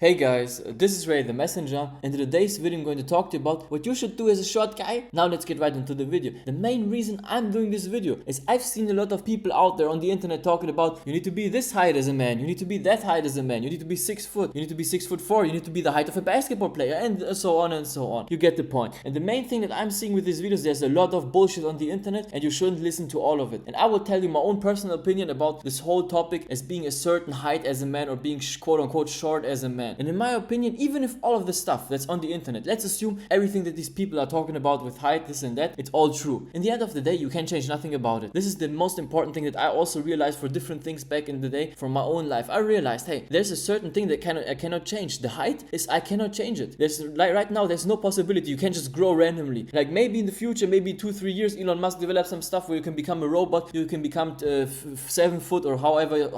Hey guys, this is Ray the Messenger, and in today's video I'm going to talk to you about what you should do as a short guy. Now let's get right into the video. The main reason I'm doing this video is I've seen a lot of people out there on the internet talking about you need to be this height as a man, you need to be that height as a man, you need to be 6 foot, you need to be 6'4", you need to be the height of a basketball player, and so on and so on. You get the point. And the main thing that I'm seeing with these videos, there's a lot of bullshit on the internet and you shouldn't listen to all of it. And I will tell you my own personal opinion about this whole topic as being a certain height as a man or being quote unquote short as a man. And in my opinion, even if all of the stuff that's on the internet, let's assume everything that these people are talking about with height, this and that, it's all true. In the end of the day, you can change nothing about it. This is the most important thing that I also realized for different things back in the day from my own life. I realized, hey, there's a certain thing that I cannot change. The height is I cannot change it. There's like right now, there's no possibility. You can't just grow randomly. Like maybe in the future, maybe 2-3 years, Elon Musk develop some stuff where you can become a robot, you can become 7 foot or however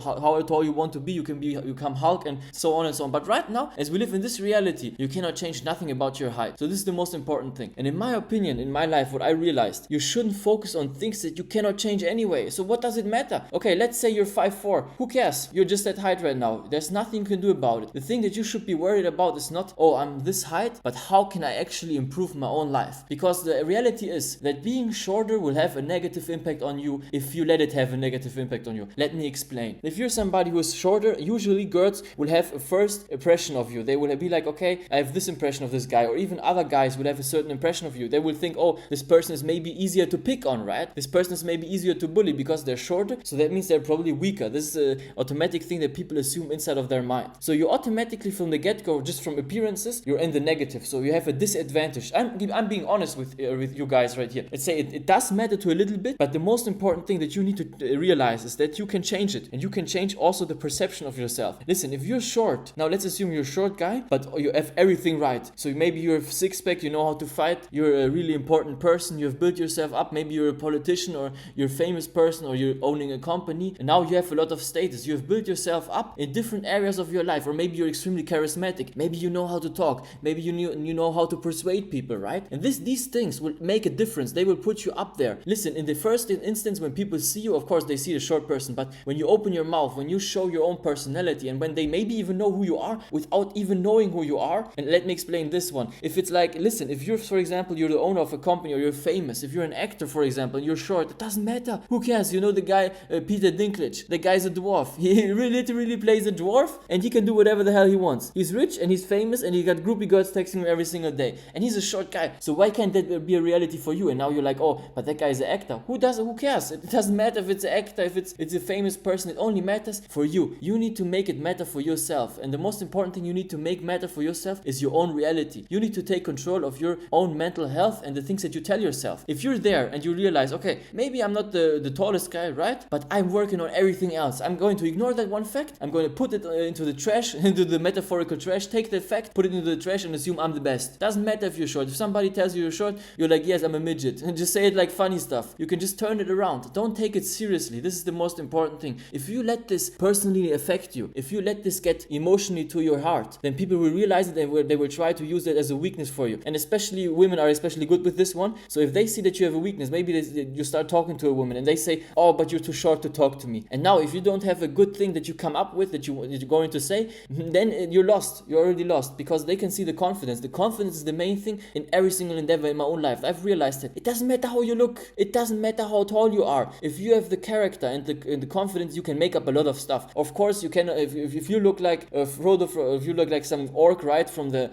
tall you want to be. You can become Hulk and so on and so on. But right now, as we live in this reality, you cannot change nothing about your height. So this is the most important thing. And in my opinion, in my life, what I realized, you shouldn't focus on things that you cannot change anyway. So what does it matter? Okay, let's say you're 5'4". Who cares? You're just that height right now. There's nothing you can do about it. The thing that you should be worried about is not, oh, I'm this height, but how can I actually improve my own life? Because the reality is that being shorter will have a negative impact on you if you let it have a negative impact on you. Let me explain. If you're somebody who is shorter, usually girls will have a first impression of you. They will be like, okay, I have this impression of this guy, or even other guys will have a certain impression of you. They will think, oh, this person is maybe easier to pick on, right? This person is maybe easier to bully because they're shorter, so that means they're probably weaker. This is an automatic thing that people assume inside of their mind. So you automatically from the get-go, just from appearances, you're in the negative. So you have a disadvantage. I'm being honest with you guys right here. Let's say it does matter to a little bit, but the most important thing that you need to realize is that you can change it, and you can change also the perception of yourself. Listen, if you're short, now let's assume you're a short guy, but you have everything right. So maybe you have six-pack, you know how to fight, you're a really important person, you have built yourself up, maybe you're a politician or you're a famous person or you're owning a company, and now you have a lot of status. You have built yourself up in different areas of your life, or maybe you're extremely charismatic, maybe you know how to talk, maybe you know how to persuade people, right? And these things will make a difference. They will put you up there. Listen, in the first instance when people see you, of course they see the short person, but when you open your mouth, when you show your own personality, and when they maybe even know who you are without even knowing who you are. And let me explain this one. If it's like, listen, if you're, for example, you're the owner of a company or you're famous, if you're an actor, for example, and you're short, it doesn't matter. Who cares? You know the guy, Peter Dinklage. The guy's a dwarf. He literally plays a dwarf and he can do whatever the hell he wants. He's rich and he's famous and he got groupie girls texting him every single day. And he's a short guy. So why can't that be a reality for you? And now you're like, oh, but that guy is an actor. Who cares? It doesn't matter if it's an actor, if it's a famous person. It only matters for you. You need to make it matter for yourself. And the most important thing you need to make matter for yourself is your own reality. You need to take control of your own mental health and the things that you tell yourself. If you're there and you realize, okay, maybe I'm not the tallest guy, right? But I'm working on everything else. I'm going to ignore that one fact. I'm going to put it into the trash, into the metaphorical trash. Take that fact, put it into the trash and assume I'm the best. Doesn't matter if you're short. If somebody tells you you're short, you're like, yes, I'm a midget. And just say it like funny stuff. You can just turn it around. Don't take it seriously. This is the most important thing. If you let this personally affect you, if you let this get emotionally to your heart, then people will realize it and they will try to use that as a weakness for you. And especially women are especially good with this one. So if they see that you have a weakness, maybe you start talking to a woman and they say, oh, but you're too short to talk to me. And now if you don't have a good thing that you come up with that you're going to say, then you're lost. You're already lost because they can see the confidence. The confidence is the main thing in every single endeavor in my own life. I've realized that it doesn't matter how you look. It doesn't matter how tall you are. If you have the character and the confidence, you can make up a lot of stuff. Of course, you can. If you look like Frodo, if you look like some orc, right, from the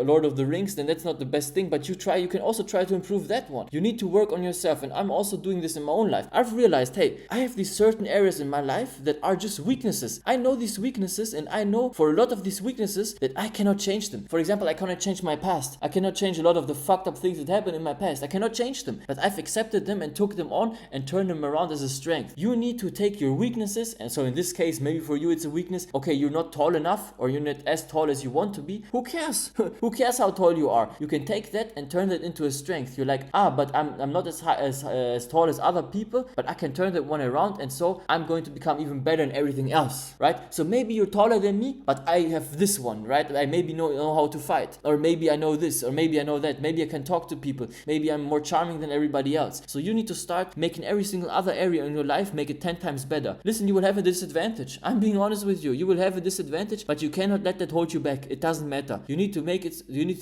Lord of the Rings, then that's not the best thing. But you can also try to improve that one. You need to work on yourself, and I'm also doing this in my own life. I've realized, hey, I have these certain areas in my life that are just weaknesses. I know these weaknesses, and I know for a lot of these weaknesses that I cannot change them. For example, I cannot change my past. I cannot change a lot of the fucked up things that happened in my past. I cannot change them, but I've accepted them and took them on and turned them around as a strength. You need to take your weaknesses, and so in this case, maybe for you it's a weakness. Okay, you're not tall enough, or you're not as tall as you want to be. Who cares? Who cares how tall you are? You can take that and turn that into a strength. You're like, but I'm not as tall as other people, but I can turn that one around, and so I'm going to become even better in everything else, right? So maybe you're taller than me, but I have this one, right? I maybe know how to fight, or maybe I know this, or maybe I know that. Maybe I can talk to people. Maybe I'm more charming than everybody else. So you need to start making every single other area in your life make it 10 times better. Listen, you will have a disadvantage. I'm being honest with you. You will have a disadvantage, but you can cannot let that hold you back. It doesn't matter. You need to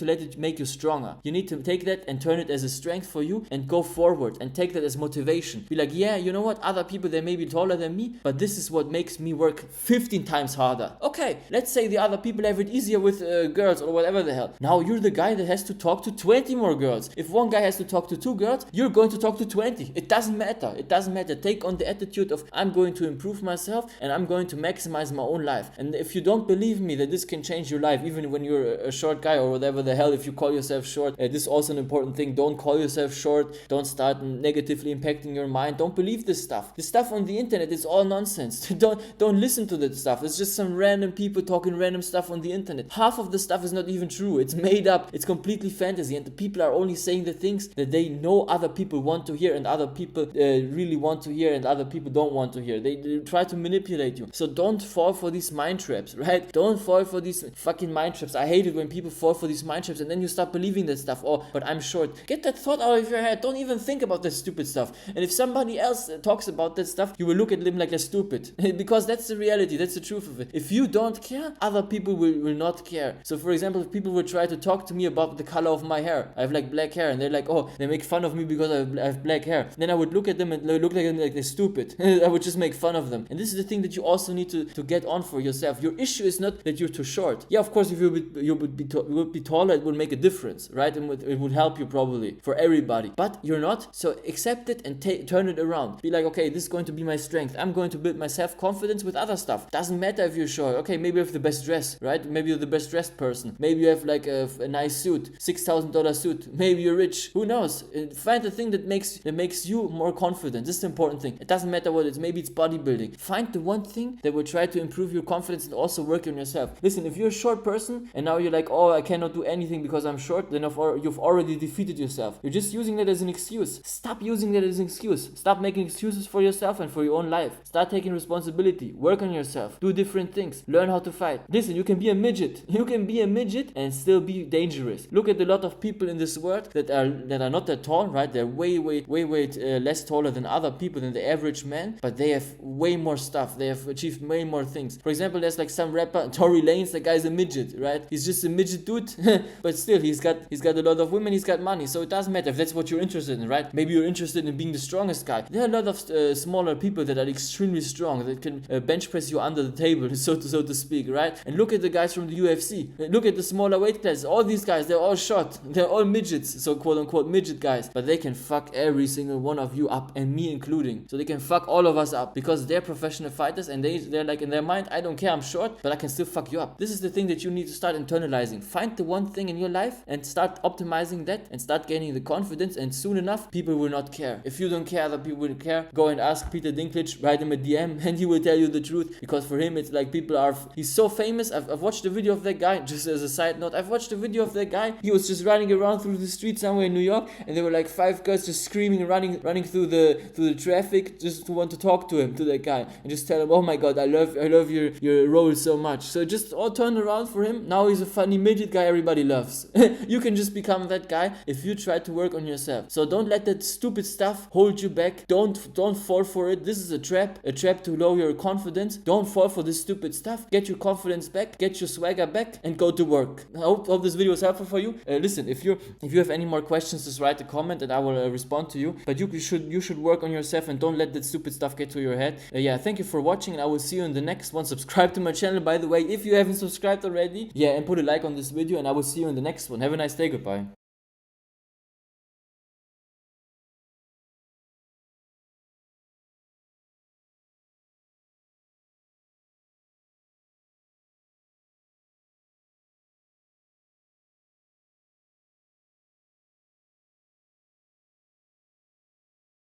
let it make you stronger. You need to take that and turn it as a strength for you and go forward and take that as motivation. Be like, yeah, you know what? Other people, they may be taller than me, but this is what makes me work 15 times harder. Okay, let's say the other people have it easier with girls or whatever the hell. Now you're the guy that has to talk to 20 more girls. If one guy has to talk to 2 girls, you're going to talk to 20. It doesn't matter. It doesn't matter. Take on the attitude of, I'm going to improve myself and I'm going to maximize my own life. And if you don't believe me that this can change your life, even when you're a short guy or whatever the hell, if you call yourself short, this is also an important thing. Don't call yourself short. Don't start negatively impacting your mind. Don't believe this stuff. This stuff on the internet is all nonsense. Don't listen to that stuff. It's just some random people talking random stuff on the internet. Half of the stuff is not even true. It's made up. It's completely fantasy, and the people are only saying the things that they know other people want to hear and other people really want to hear and other people don't want to hear. They try to manipulate you. So don't fall for these mind traps, right? Don't fall for these fucking mind traps. I hate it when people fall for these mind traps and then you start believing that stuff. Oh, but I'm short. Get that thought out of your head. Don't even think about that stupid stuff. And if somebody else talks about that stuff, you will look at them like they're stupid. Because that's the reality. That's the truth of it. If you don't care, other people will not care. So for example, if people would try to talk to me about the color of my hair, I have like black hair, and they're like, oh, they make fun of me because I have black hair. Then I would look at them and look like they're stupid. I would just make fun of them. And this is the thing that you also need to get on for yourself. Your issue is not that you're too short. Yeah, of course, if you would be taller, it would make a difference, right? And it would help you probably for everybody. But you're not, so accept it and turn it around. Be like, okay, this is going to be my strength. I'm going to build my self-confidence with other stuff. Doesn't matter if you're short. Okay, maybe you have the best dress, right? Maybe you're the best dressed person. Maybe you have like a nice suit, $6,000 suit. Maybe you're rich. Who knows? Find the thing that makes you more confident. This is the important thing. It doesn't matter what it is. Maybe it's bodybuilding. Find the one thing that will try to improve your confidence and also work on yourself. Listen, if you're a short person and now you're like, oh, I cannot do anything because I'm short, then you've already defeated yourself. You're just using that as an excuse. Stop using that as an excuse. Stop making excuses for yourself and for your own life. Start taking responsibility. Work on yourself. Do different things. Learn how to fight. Listen, you can be a midget. You can be a midget and still be dangerous. Look at a lot of people in this world that are not that tall, right? They're way less taller than other people, than the average man, but they have way more stuff. They have achieved way more things. For example, there's like some rapper, Tory Lanez, the guy's a midget, right? He's just a midget dude, but still he's got a lot of women, he's got money, so it doesn't matter if that's what you're interested in, right? Maybe you're interested in being the strongest guy. There are a lot of smaller people that are extremely strong, that can bench press you under the table, so to speak, right? And look at the guys from the UFC. Look at the smaller weight classes. All these guys, they're all short. They're all midgets, so quote unquote midget guys. But they can fuck every single one of you up, and me including. So they can fuck all of us up because they're professional fighters, and they're like in their mind, I don't care, I'm short, but I can still fuck you up. This is the thing that you need to start internalizing. Find the one thing in your life and start optimizing that and start gaining the confidence, and soon enough, people will not care. If you don't care, other people will care. Go and ask Peter Dinklage, write him a DM, and he will tell you the truth, because for him, it's like he's so famous. I've watched a video of that guy, just as a side note, I've watched a video of that guy. He was just running around through the street somewhere in New York, and there were like 5 girls just screaming and running through the traffic just to want to talk to him, to that guy, and just tell him, oh my god, I love your role so much. So just all turned around for him. Now he's a funny midget guy everybody loves. You can just become that guy if you try to work on yourself. So don't let that stupid stuff hold you back. Don't fall for it. This is a trap to lower your confidence. Don't fall for this stupid stuff. Get your confidence back, get your swagger back, and go to work. I hope this video was helpful for you. Listen, if you have any more questions, just write a comment and I will respond to you. But you should work on yourself and don't let that stupid stuff get to your head. Yeah, thank you for watching, and I will see you in the next one. Subscribe to my channel, by the way, if you haven't subscribed already. Yeah, and put a like on this video, and I will see you in the next one. Have a nice day. Goodbye.